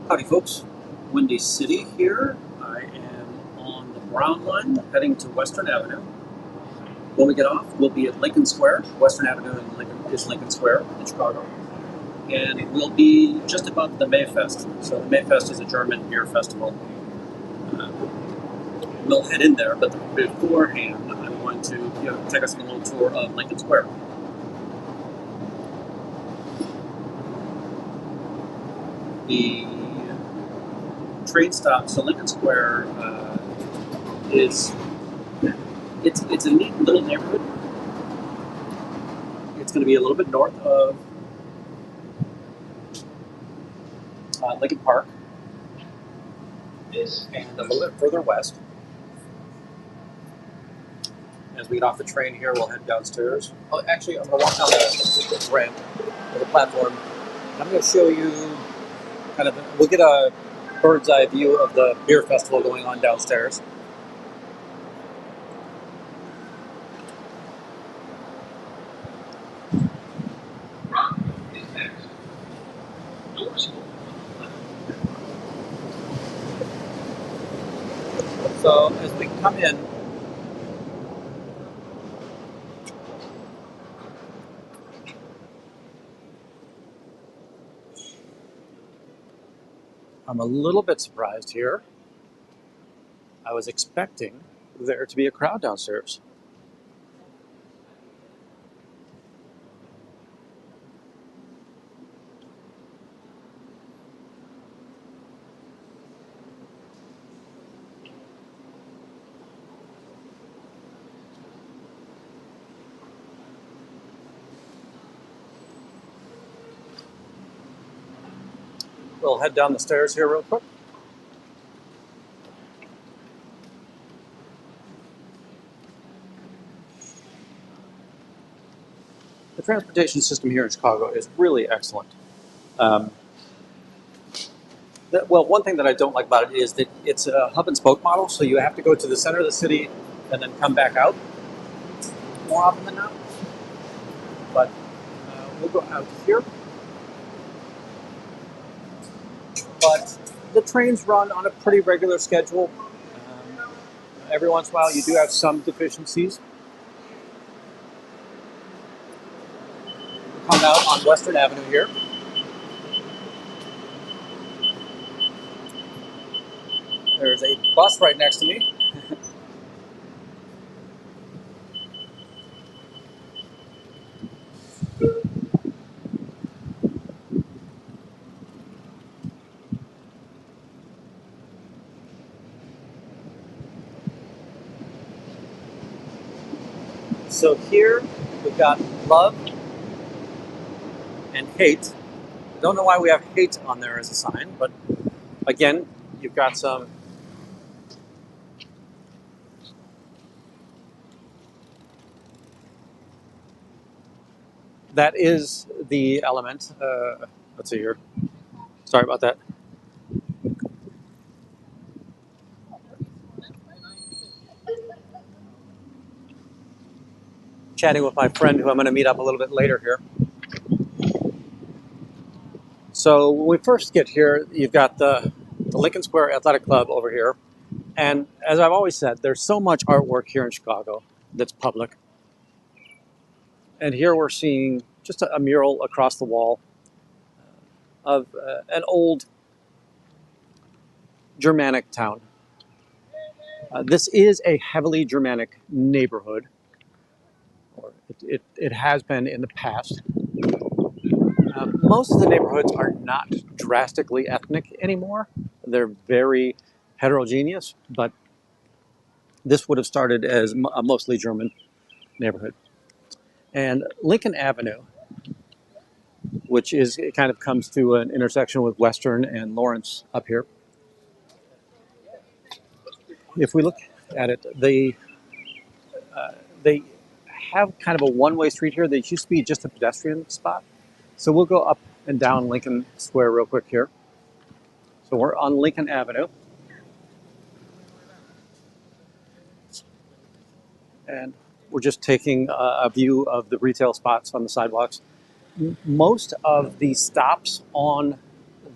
Howdy folks, Windy City here. I am on the Brown Line heading to Western Avenue. When we get off, we'll be at Lincoln Square. Western Avenue is Lincoln Square in Chicago. And we'll be just above the Mayfest. So the Mayfest is a German beer festival. We'll head in there, but beforehand I'm going to take us on a little tour of Lincoln Square. The train stop, so Lincoln Square is it's a neat little neighborhood. It's going to be a little bit north of Lincoln Park and a little bit further west. As we get off the train here, we'll head downstairs. Oh, actually, I'm going to walk down the ramp or the platform. I'm going to show you we'll get a bird's eye view of the beer festival going on downstairs. So as we come in, I'm a little bit surprised here. I was expecting there to be a crowd downstairs. We'll head down the stairs here real quick. The transportation system here in Chicago is really excellent. One thing that I don't like about it is that it's a hub and spoke model, so you have to go to the center of the city and then come back out more often than not. But we'll go out here. But the trains run on a pretty regular schedule. Every once in a while, you do have some deficiencies. We'll come out on Western Avenue here. There's a bus right next to me. So here we've got love and hate. I don't know why we have hate on there as a sign, but again, you've got some that is the element. Let's see here. Sorry about that. Chatting with my friend who I'm going to meet up a little bit later here. So when we first get here, you've got the Lincoln Square Athletic Club over here. And as I've always said, there's so much artwork here in Chicago that's public. And here we're seeing just a mural across the wall of an old Germanic town. This is a heavily Germanic neighborhood, or it has been in the past. Most of the neighborhoods are not drastically ethnic anymore. They're very heterogeneous, but this would have started as a mostly German neighborhood. And Lincoln Avenue, which is it kind of comes to an intersection with Western and Lawrence up here. If we look at it, they have kind of a one-way street here. There used to be just a pedestrian spot. So we'll go up and down Lincoln Square real quick here. So we're on Lincoln Avenue. And we're just taking a view of the retail spots on the sidewalks. Most of the stops on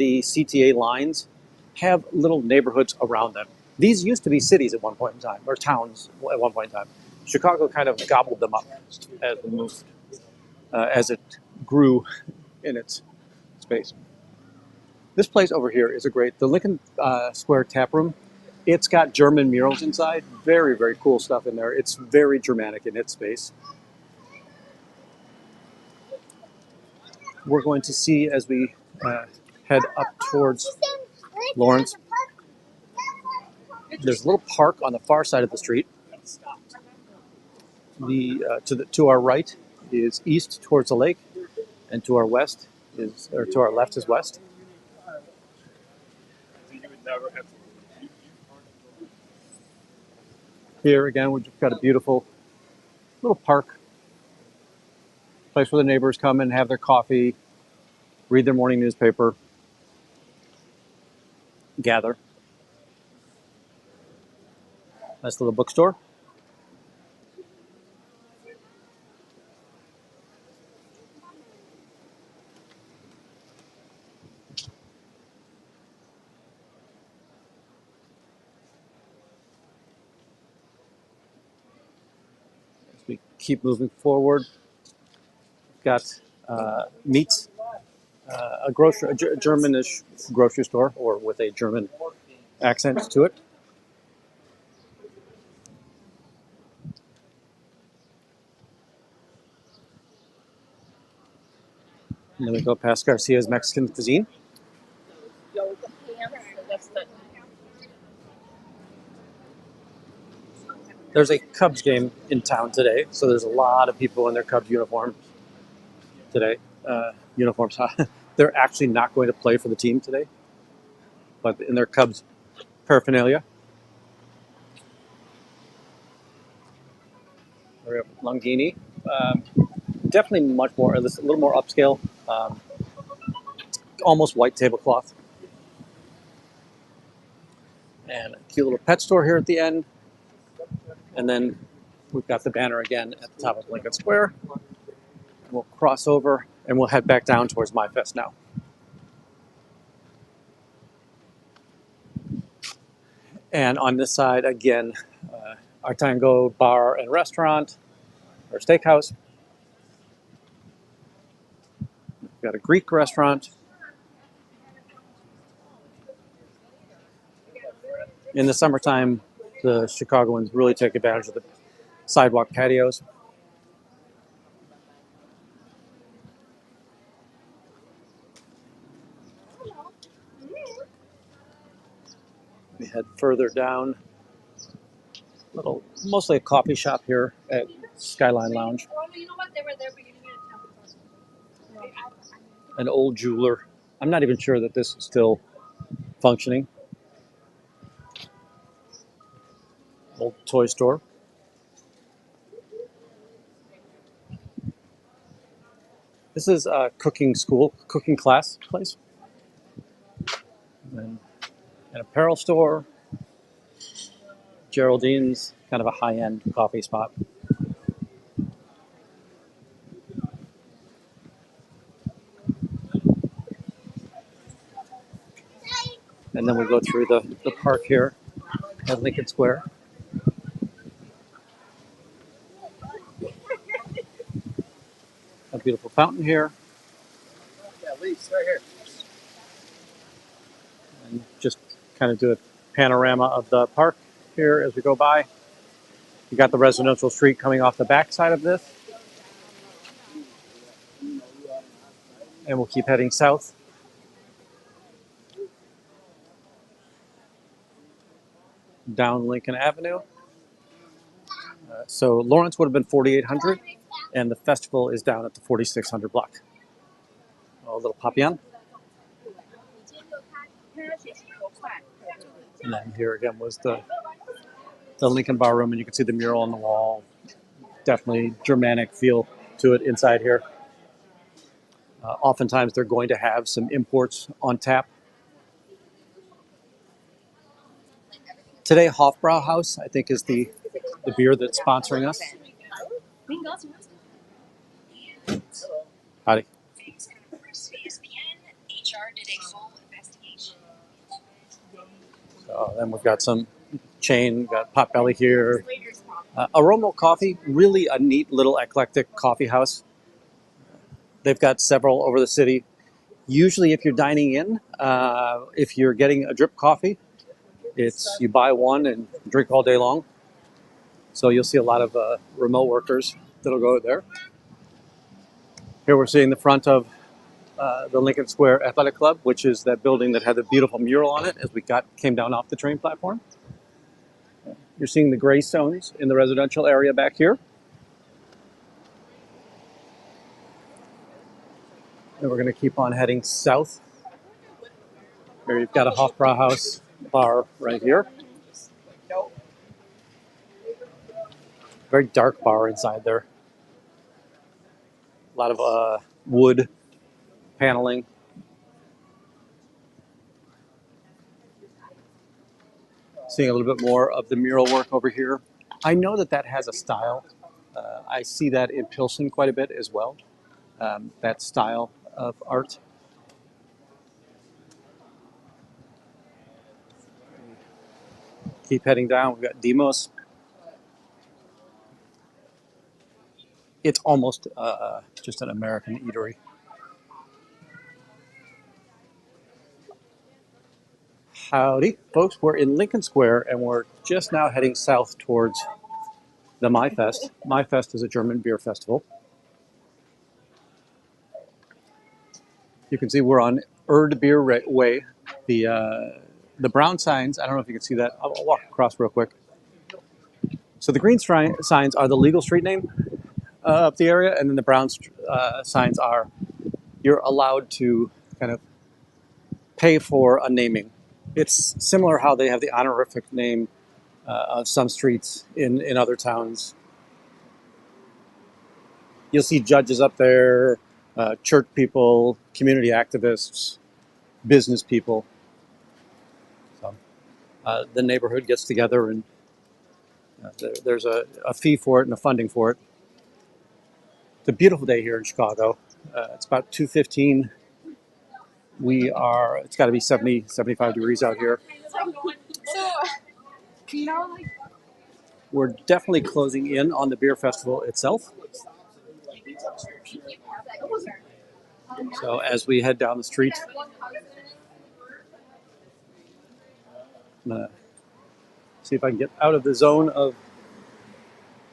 the CTA lines have little neighborhoods around them. These used to be cities at one point in time, or towns at one point in time. Chicago kind of gobbled them up as it moved, as it grew in its space. This place over here is the Lincoln Square Tap Room. It's got German murals inside. Very, very cool stuff in there. It's very Germanic in its space. We're going to see as we head up towards Lawrence. There's a little park on the far side of the street. To our right is east towards the lake, and to our to our left is west. Here again, we've got a beautiful little park, place where the neighbors come and have their coffee, read their morning newspaper, gather. Nice little bookstore. As we keep moving forward, we've got meats, a Germanish grocery store, or with a German accent to it. And then we go past Garcia's Mexican Cuisine. There's a Cubs game in town today, so there's a lot of people in their Cubs uniforms today. Uniforms. They're actually not going to play for the team today, but in their Cubs paraphernalia. We have Longini. Definitely much more, a little more upscale. Almost white tablecloth. And a cute little pet store here at the end. And then we've got the banner again at the top of Lincoln Square. We'll cross over and we'll head back down towards MyFest now. And on this side, again, our Tango bar and restaurant, or steakhouse. We've got a Greek restaurant. In the summertime, the Chicagoans really take advantage of the sidewalk patios. We head further down. Mostly a coffee shop here at Skyline Lounge. An old jeweler. I'm not even sure that this is still functioning. Old toy store. This is a cooking class place. And an apparel store. Geraldine's, kind of a high-end coffee spot. And then we go through the park here at Lincoln Square. A beautiful fountain here. Yeah, Lise, right here. And just kind of do a panorama of the park here as we go by. You got the residential street coming off the back side of this. And we'll keep heading south. Down Lincoln Avenue. So Lawrence would have been 4800, and the festival is down at the 4600 block. A little Papillon. And then here again was the Lincoln Bar Room, and you can see the mural on the wall. Definitely Germanic feel to it inside here. Oftentimes they're going to have some imports on tap. Today, Hofbrauhaus, I think, is the beer that's sponsoring us. Howdy. Then we've got some chain, we've got Potbelly here. Aromo Coffee, really a neat little eclectic coffee house. They've got several over the city. Usually, if you're dining in, if you're getting a drip coffee, it's you buy one and drink all day long. So you'll see a lot of remote workers that'll go there. Here we're seeing the front of the Lincoln Square Athletic Club, which is that building that had the beautiful mural on it as we came down off the train platform. You're seeing the Greystones in the residential area back here. And we're going to keep on heading south. Here you've got a Hofbrauhaus bar right here. Very dark bar inside there. A lot of wood paneling. Seeing a little bit more of the mural work over here. I know that has a style. I see that in Pilsen quite a bit as well. That style of art. Keep heading down. We've got Demos. It's almost just an American eatery. Howdy, folks. We're in Lincoln Square, and we're just now heading south towards the Maifest. Maifest is a German beer festival. You can see we're on Erdbeer Way. The brown signs, I don't know if you can see that. I'll walk across real quick. So the green signs are the legal street name of the area, and then the brown signs are you're allowed to kind of pay for a naming. It's similar how they have the honorific name of some streets in other towns. You'll see judges up there, church people, community activists, business people. So the neighborhood gets together and there's a fee for it and a funding for it. It's a beautiful day here in Chicago. It's about 2:15. It's got to be 70, 75 degrees out here. We're definitely closing in on the beer festival itself. So as we head down the street, I'm going to see if I can get out of the zone of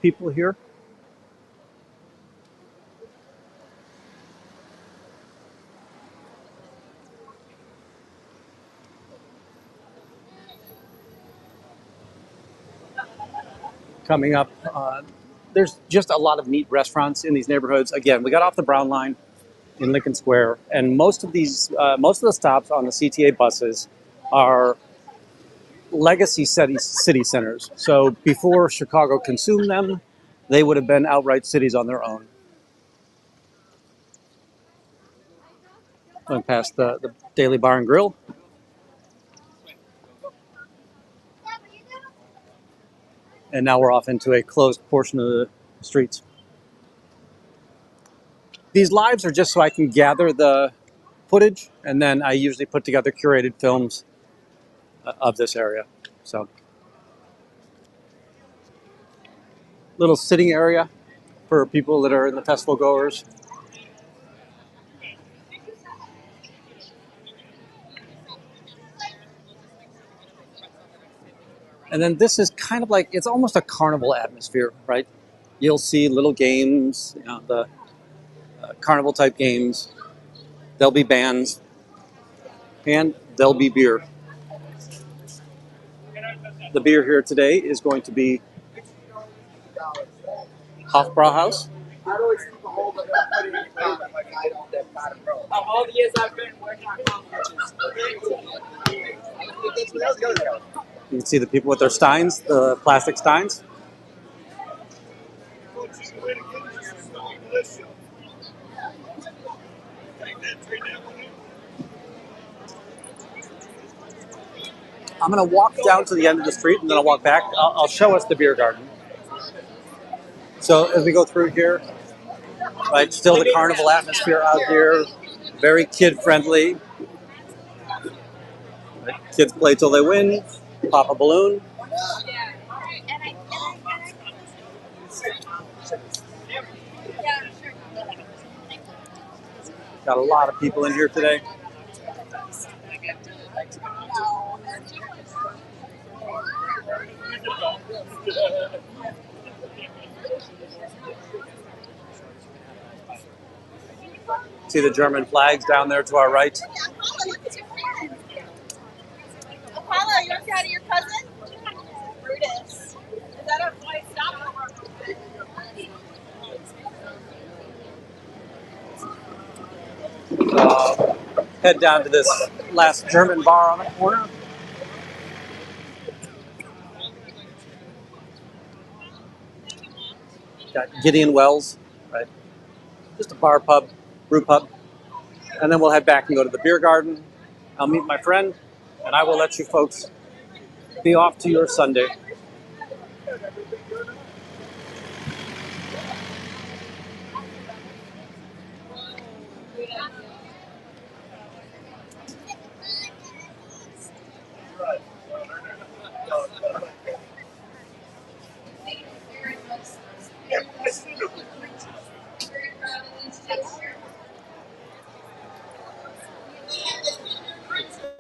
people here. Coming up, there's just a lot of neat restaurants in these neighborhoods. Again, we got off the Brown Line in Lincoln Square, and most of the stops on the CTA buses are legacy city centers. So before Chicago consumed them, they would have been outright cities on their own. Going past the Daily Bar and Grill. And now we're off into a closed portion of the streets. These lives are just so I can gather the footage, and then I usually put together curated films of this area. So, little sitting area for people that are in the festival goers. And then this is kind of like, it's almost a carnival atmosphere, right? You'll see little games, the carnival type games. There'll be bands, and there'll be beer. The beer here today is going to be Hofbrauhaus. All the years I've been working on conferences. You can see the people with their steins, the plastic steins. I'm going to walk down to the end of the street, and then I'll walk back. I'll show us the beer garden. So as we go through here, right, still the carnival atmosphere out here, very kid-friendly. Right? Kids play till they win, pop a balloon. Got a lot of people in here today. See the German flags down there to our right? Apollo, you want to say hi to your cousin? Brutus. Is that a white stop? Head down to this last German bar on the corner. Got Gideon Wells, right? Just a bar pub, brew pub. And then we'll head back and go to the beer garden. I'll meet my friend, and I will let you folks be off to your Sunday.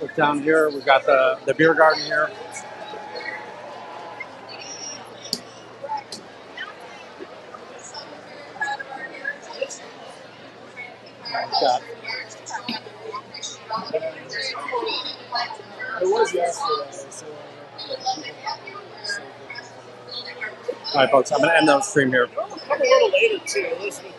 Look down here, we've got the beer garden here. Got It was yesterday, so All right, folks, I'm going to end the stream here. come a little later too. Elizabeth